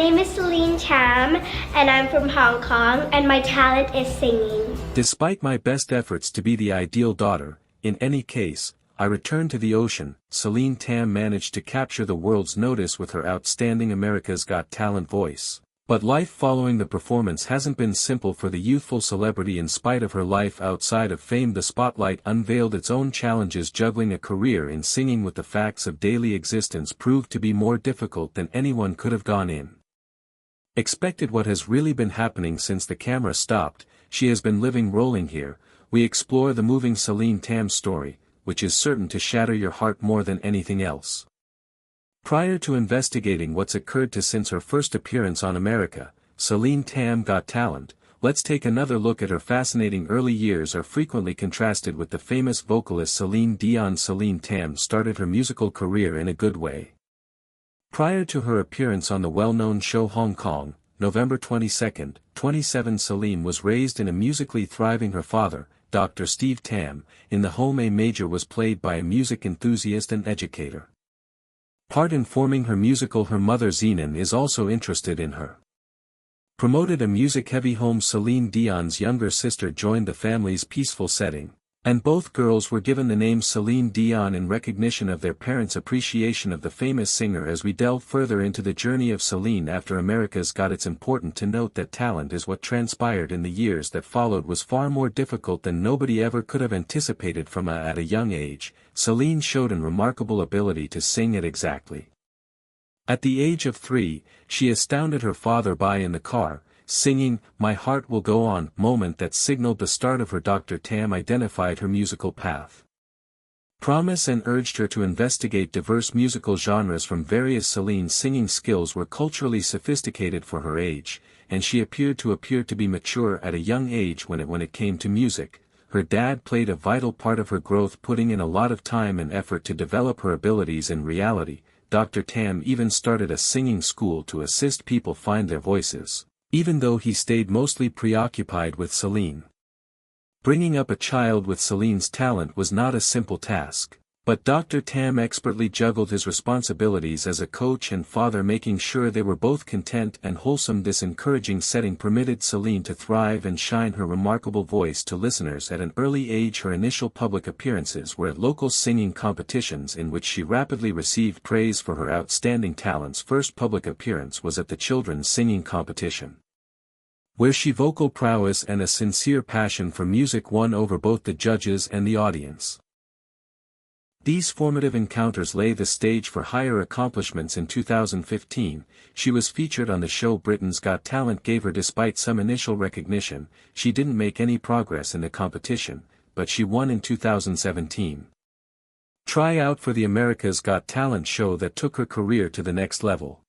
name is Celine Tam, and I'm from Hong Kong, and my talent is singing. Despite my best efforts to be the ideal daughter, in any case, I returned to the ocean. Celine Tam managed to capture the world's notice with her outstanding America's Got Talent voice. But life following the performance hasn't been simple for the youthful celebrity. In spite of her life outside of fame, the spotlight unveiled its own challenges. Juggling a career in singing with the facts of daily existence proved to be more difficult than anyone could have gone in. Expected. What has really been happening since the camera stopped? She has been living rolling here. We explore the moving Celine Tam story, which is certain to shatter your heart more than anything else. Prior to investigating what's occurred to since her first appearance on America, Celine Tam Got Talent, let's take another look at her fascinating early years. Are frequently contrasted with the famous vocalist Celine Dion. Celine Tam started her musical career in a good way. Prior to her appearance on the well-known show Hong Kong, November 22, 27, Celine was raised in a musically thriving. Her father, Dr. Steve Tam, in the home. A major was played by a music enthusiast and educator. Part in forming her musical. Her mother Zenon is also interested in her. Promoted a music-heavy home. Celine Dion's younger sister joined the family's peaceful setting, and both girls were given the name Celine Dion in recognition of their parents' appreciation of the famous singer. As we delve further into the journey of Celine after America's Got, it's important to note that talent is what transpired in the years that followed was far more difficult than nobody ever could have anticipated. At a young age, Celine showed an remarkable ability to sing at the age of 3, she astounded her father by in the car, singing, "My Heart Will Go On," moment that signaled the start of her. Dr. Tam identified her musical path, promise, and urged her to investigate diverse musical genres from various. Celine's singing skills were culturally sophisticated for her age, and she appeared to be mature at a young age when it came to music. Her dad played a vital part of her growth, putting in a lot of time and effort to develop her abilities. In reality, Dr. Tam even started a singing school to assist people find their voices, even though he stayed mostly preoccupied with Celine. Bringing up a child with Celine's talent was not a simple task, but Dr. Tam expertly juggled his responsibilities as a coach and father, making sure they were both content and wholesome. This encouraging setting permitted Celine to thrive and shine her remarkable voice to listeners at an early age. Her initial public appearances were at local singing competitions, in which she rapidly received praise for her outstanding talents. First public appearance was at the children's singing competition, where she vocal prowess and a sincere passion for music won over both the judges and the audience. These formative encounters lay the stage for higher accomplishments. In 2015, she was featured on the show Britain's Got Talent gave her. Despite some initial recognition, she didn't make any progress in the competition, but she won in 2017. Try out for the America's Got Talent show that took her career to the next level.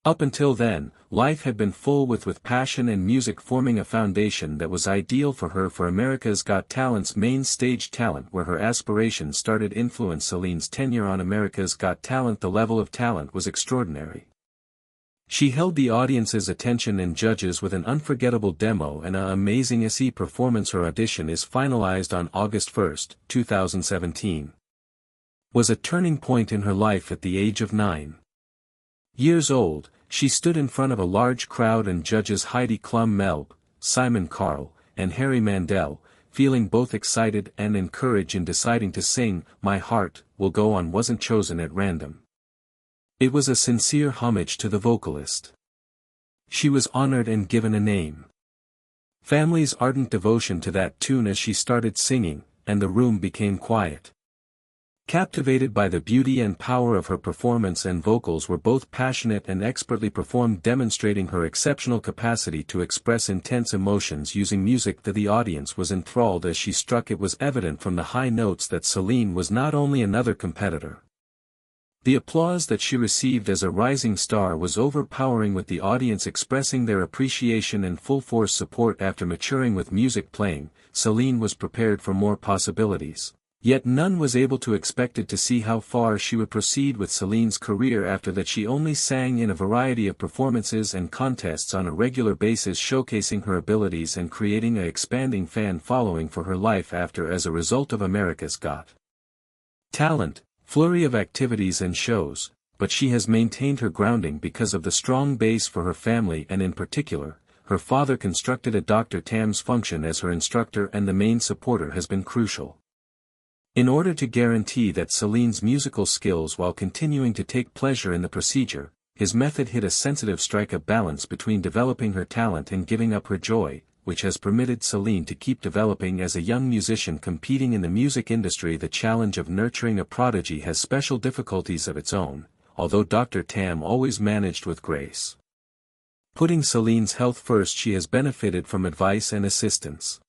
Up until then, life had been full with passion and music forming a foundation that was ideal for her. For America's Got Talent's main stage talent, where her aspirations started, influenced Celine's tenure on America's Got Talent. The level of talent was extraordinary. She held the audience's attention and judges with an unforgettable demo and an amazing SE performance. Her audition is finalized on August 1, 2017. Was a turning point in her life. At the age of 9 years old, she stood in front of a large crowd and judges Heidi Klum Melb, Simon Carl, and Harry Mandel, feeling both excited and encouraged. In deciding to sing, "My Heart Will Go On" wasn't chosen at random. It was a sincere homage to the vocalist. She was honored and given a name. Family's ardent devotion to that tune as she started singing, and the room became quiet. Captivated by the beauty and power of her performance, and vocals were both passionate and expertly performed, demonstrating her exceptional capacity to express intense emotions using music. The audience was enthralled as she struck. It was evident from the high notes that Celine was not only another competitor. The applause that she received as a rising star was overpowering, with the audience expressing their appreciation and full force support. After maturing with music playing, Celine was prepared for more possibilities. Yet none was able to expect it to see how far she would proceed with Celine's career. After that, she only sang in a variety of performances and contests on a regular basis, showcasing her abilities and creating an expanding fan following for her life after. As a result of America's Got Talent, flurry of activities and shows, but she has maintained her grounding because of the strong base for her family, and in particular, her father constructed a Dr. Tam's function as her instructor and the main supporter has been crucial. In order to guarantee that Celine's musical skills while continuing to take pleasure in the procedure, his method hit a sensitive strike of balance between developing her talent and giving up her joy, which has permitted Celine to keep developing as a young musician competing in the music industry. The challenge of nurturing a prodigy has special difficulties of its own, although Dr. Tam always managed with grace. Putting Celine's health first, she has benefited from advice and assistance.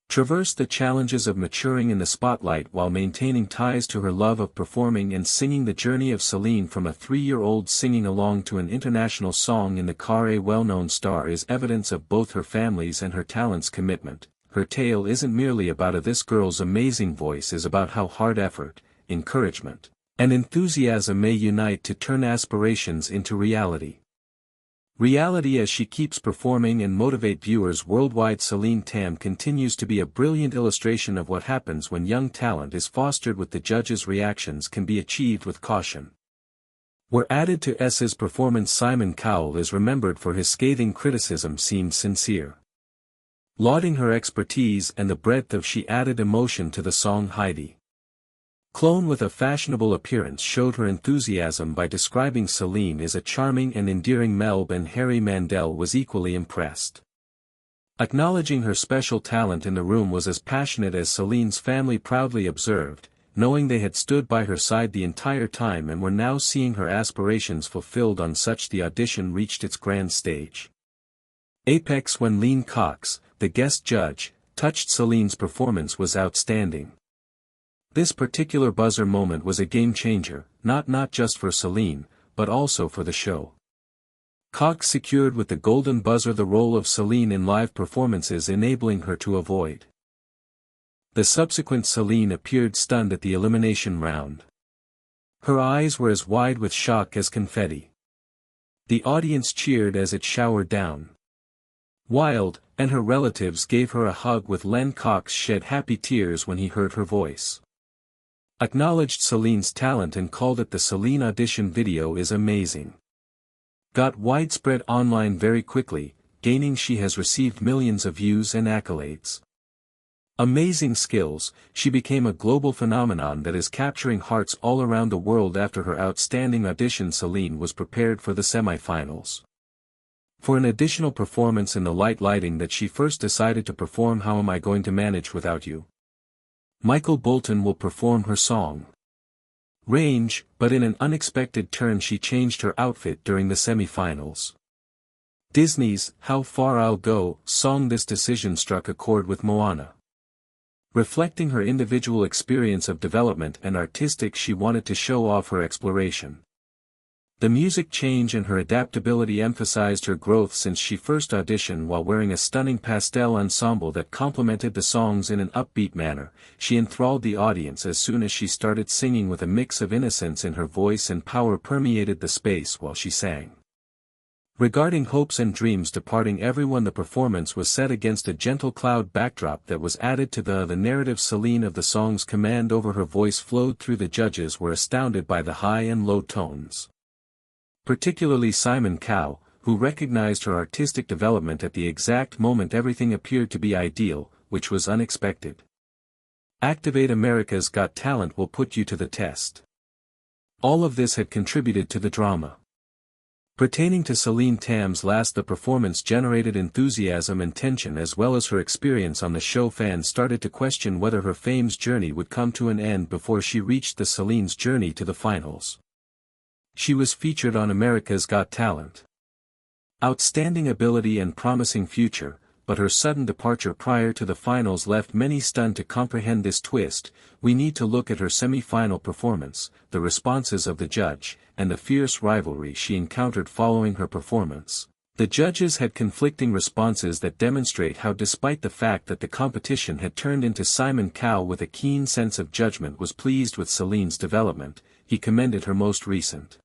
Traversed the challenges of maturing in the spotlight while maintaining ties to her love of performing and singing. The journey of Celine from a 3-year-old singing along to an international song in the car, a well-known star, is evidence of both her family's and her talent's commitment. Her tale isn't merely about this girl's amazing voice, is about how hard effort, encouragement, and enthusiasm may unite to turn aspirations into reality. As she keeps performing and motivate viewers worldwide. Celine Tam continues to be a brilliant illustration of what happens when young talent is fostered with the judges' reactions can be achieved with caution. Where added to S's performance, Simon Cowell is remembered for his scathing criticism seemed sincere. Lauding her expertise and the breadth of she added emotion to the song. Heidi Klum, with a fashionable appearance, showed her enthusiasm by describing Celine as a charming and endearing Melb, and Harry Mandel was equally impressed. Acknowledging her special talent in the room was as passionate as Celine's family proudly observed, knowing they had stood by her side the entire time and were now seeing her aspirations fulfilled. On such, the audition reached its grand stage. Apex, when Lean Cox, the guest judge, touched Celine's performance, was outstanding. This particular buzzer moment was a game-changer, not just for Celine, but also for the show. Cox secured with the golden buzzer the role of Celine in live performances, enabling her to avoid the subsequent. Celine appeared stunned at the elimination round. Her eyes were as wide with shock as confetti. The audience cheered as it showered down. Wild, and her relatives gave her a hug, with Len Cox shed happy tears when he heard her voice. Acknowledged Celine's talent and called it the Celine audition video is amazing. Got widespread online very quickly, gaining she has received millions of views and accolades. Amazing skills, she became a global phenomenon that is capturing hearts all around the world. After her outstanding audition, Celine was prepared for the semifinals. For an additional performance in the lighting that she first decided to perform How Am I Going to Manage Without You? Michael Bolton will perform her song Range, but in an unexpected turn she changed her outfit during the semifinals. Disney's How Far I'll Go song. This decision struck a chord with Moana. Reflecting her individual experience of development and artistic, she wanted to show off her exploration. The music change and her adaptability emphasized her growth since she first auditioned while wearing a stunning pastel ensemble that complemented the songs in an upbeat manner. She enthralled the audience as soon as she started singing, with a mix of innocence in her voice and power permeated the space while she sang. Regarding hopes and dreams departing everyone, the performance was set against a gentle cloud backdrop that was added to the narrative. Celine of the song's command over her voice flowed through. The judges were astounded by the high and low tones. Particularly Simon Cowell, who recognized her artistic development at the exact moment everything appeared to be ideal, which was unexpected. Activate America's Got Talent will put you to the test. All of this had contributed to the drama. Pertaining to Celine Tam's last, the performance generated enthusiasm and tension as well as her experience on the show. Fans started to question whether her fame's journey would come to an end before she reached the Celine's journey to the finals. She was featured on America's Got Talent. Outstanding ability and promising future, but her sudden departure prior to the finals left many stunned. To comprehend this twist, we need to look at her semi-final performance, the responses of the judge, and the fierce rivalry she encountered following her performance. The judges had conflicting responses that demonstrate how, despite the fact that the competition had turned into Simon Cowell with a keen sense of judgment, was pleased with Celine's development. He commended her most recent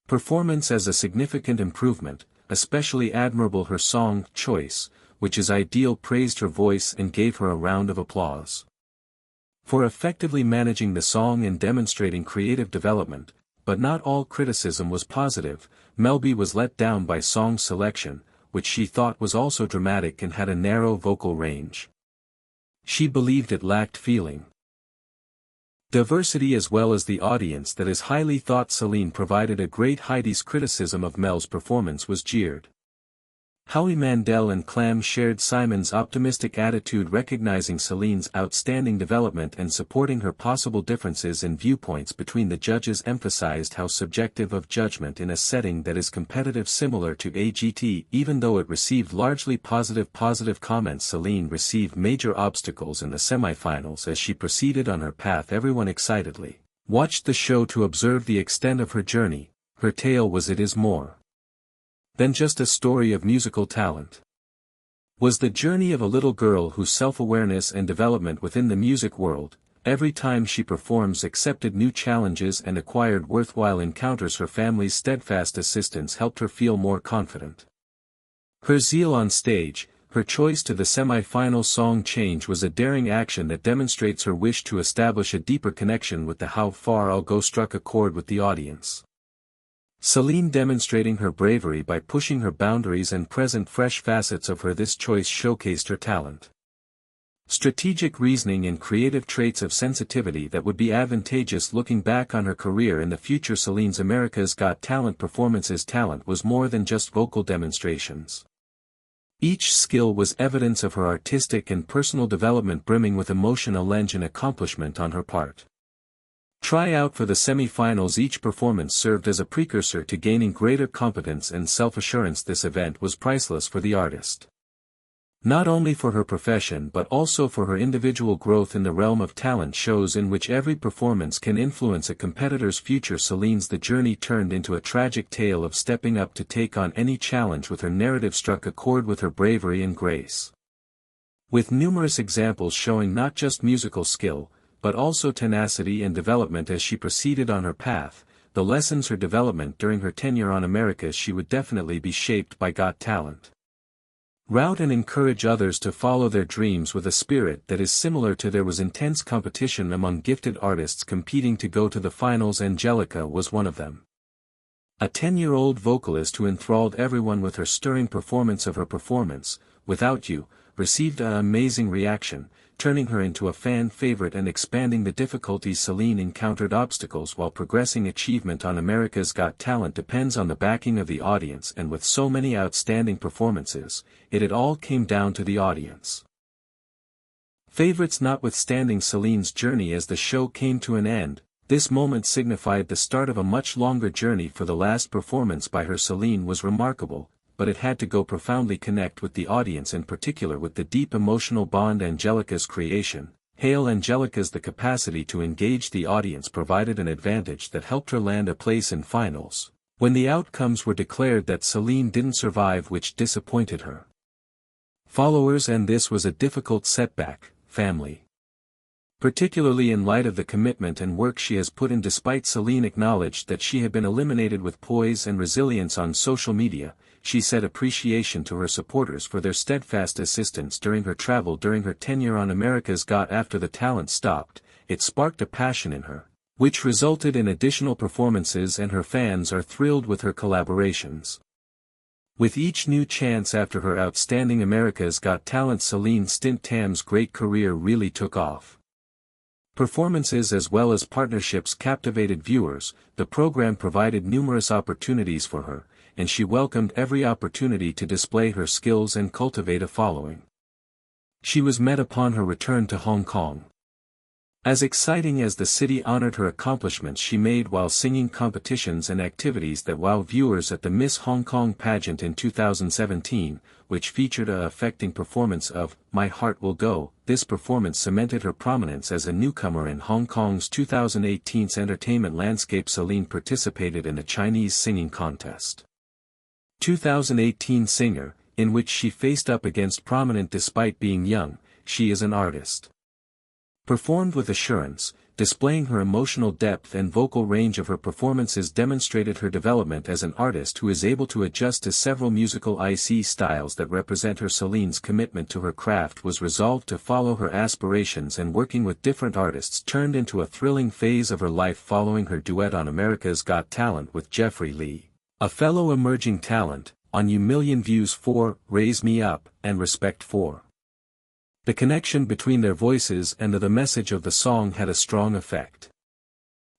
performance as a significant improvement, especially admirable her song choice, which is ideal, praised her voice and gave her a round of applause. For effectively managing the song and demonstrating creative development, but not all criticism was positive. Melby was let down by song selection, which she thought was also dramatic and had a narrow vocal range. She believed it lacked feeling. Diversity as well as the audience that is highly thought Celine provided a great. Heidi's criticism of Mel's performance was jeered. Howie Mandel and Clam shared Simon's optimistic attitude, recognizing Celine's outstanding development and supporting her. Possible differences in viewpoints between the judges emphasized how subjective of judgment in a setting that is competitive, similar to AGT. Even though it received largely positive comments, Celine received major obstacles in the semifinals as she proceeded on her path. Everyone excitedly watched the show to observe the extent of her journey. Her tale was it is more than just a story of musical talent. Was the journey of a little girl whose self-awareness and development within the music world, every time she performs, accepted new challenges and acquired worthwhile encounters. Her family's steadfast assistance helped her feel more confident. Her zeal on stage, her choice to the semi-final song change was a daring action that demonstrates her wish to establish a deeper connection with the How Far I'll Go struck a chord with the audience. Celine demonstrating her bravery by pushing her boundaries and present fresh facets of her. This choice showcased her talent, strategic reasoning and creative traits of sensitivity that would be advantageous looking back on her career in the future. Celine's America's Got Talent performances. Talent was more than just vocal demonstrations. Each skill was evidence of her artistic and personal development, brimming with emotion, a lenge and accomplishment on her part. Try out for the semi-finals. Each performance served as a precursor to gaining greater competence and self-assurance. This event was priceless for the artist, not only for her profession but also for her individual growth in the realm of talent shows, in which every performance can influence a competitor's future. Celine's The Journey turned into a tragic tale of stepping up to take on any challenge. With her narrative struck a chord with her bravery and grace, with numerous examples showing not just musical skill, but also tenacity and development as she proceeded on her path. The lessons her development during her tenure on America's. She would definitely be shaped by Got Talent route and encourage others to follow their dreams with a spirit that is similar to. There was intense competition among gifted artists competing to go to the finals. Angelica was one of them. A 10-year-old vocalist who enthralled everyone with her stirring performance of her performance, Without You, received an amazing reaction, turning her into a fan favorite and expanding the difficulties. Celine encountered obstacles while progressing. Achievement on America's Got Talent depends on the backing of the audience, and with so many outstanding performances, it all came down to the audience favorites. Notwithstanding Celine's journey as the show came to an end, this moment signified the start of a much longer journey. For the last performance by her, Celine was remarkable, but it had to go profoundly connect with the audience, in particular with the deep emotional bond. Angelica's creation, Hail Angelica's the capacity to engage the audience provided an advantage that helped her land a place in finals, when the outcomes were declared that Celine didn't survive, which disappointed her followers, and this was a difficult setback. Family, particularly in light of the commitment and work she has put in. Despite Celine acknowledged that she had been eliminated with poise and resilience on social media, she said appreciation to her supporters for their steadfast assistance during her travel. During her tenure on America's Got, after the talent stopped, it sparked a passion in her, which resulted in additional performances, and her fans are thrilled with her collaborations. With each new chance after her outstanding America's Got Talent, Celine Tam's great career really took off. Performances as well as partnerships captivated viewers. The program provided numerous opportunities for her, and she welcomed every opportunity to display her skills and cultivate a following. She was met upon her return to Hong Kong as exciting as the city honored her accomplishments she made while singing, competitions and activities that wowed viewers at the Miss Hong Kong pageant in 2017, which featured a affecting performance of My Heart Will Go. This performance cemented her prominence as a newcomer in Hong Kong's 2018 entertainment landscape. Celine participated in a Chinese singing contest, 2018 Singer, in which she faced up against Prominent. Despite being young, she is an artist. Performed with assurance, displaying her emotional depth and vocal range of her performances demonstrated her development as an artist who is able to adjust to several musical IC styles that represent her. Celine's commitment to her craft was resolved to follow her aspirations, and working with different artists turned into a thrilling phase of her life following her duet on America's Got Talent with Jeffrey Lee, a fellow emerging talent, on You Million Views 4, Raise Me Up, and Respect 4. The connection between their voices and the message of the song had a strong effect.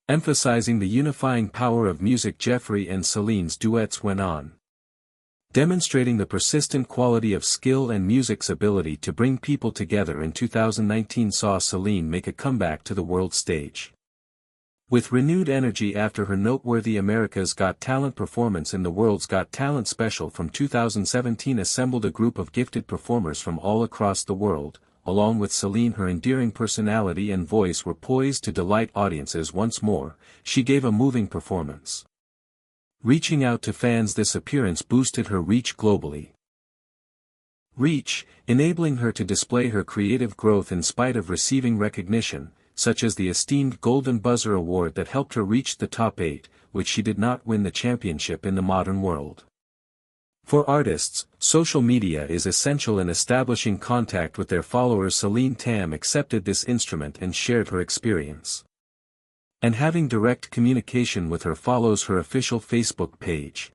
Emphasizing the unifying power of music, Jeffrey and Celine's duets went on, demonstrating the persistent quality of skill and music's ability to bring people together. In 2019 saw Celine make a comeback to the world stage. With renewed energy after her noteworthy America's Got Talent performance in the World's Got Talent special from 2017 assembled a group of gifted performers from all across the world. Along with Celine, her endearing personality and voice were poised to delight audiences once more. She gave a moving performance, reaching out to fans. This appearance boosted her reach globally, enabling her to display her creative growth in spite of receiving recognition, such as the esteemed Golden Buzzer Award that helped her reach the top 8, which she did not win the championship in the modern world. For artists, social media is essential in establishing contact with their followers. Celine Tam accepted this instrument and shared her experience, and having direct communication with her follows her official Facebook page.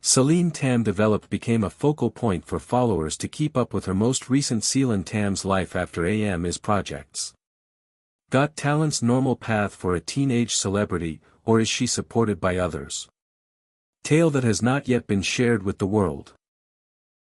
Celine Tam became a focal point for followers to keep up with her most recent Celine Tam's Life After AM's projects. Got Talent's normal path for a teenage celebrity, or is she supported by others? Tale that has not yet been shared with the world.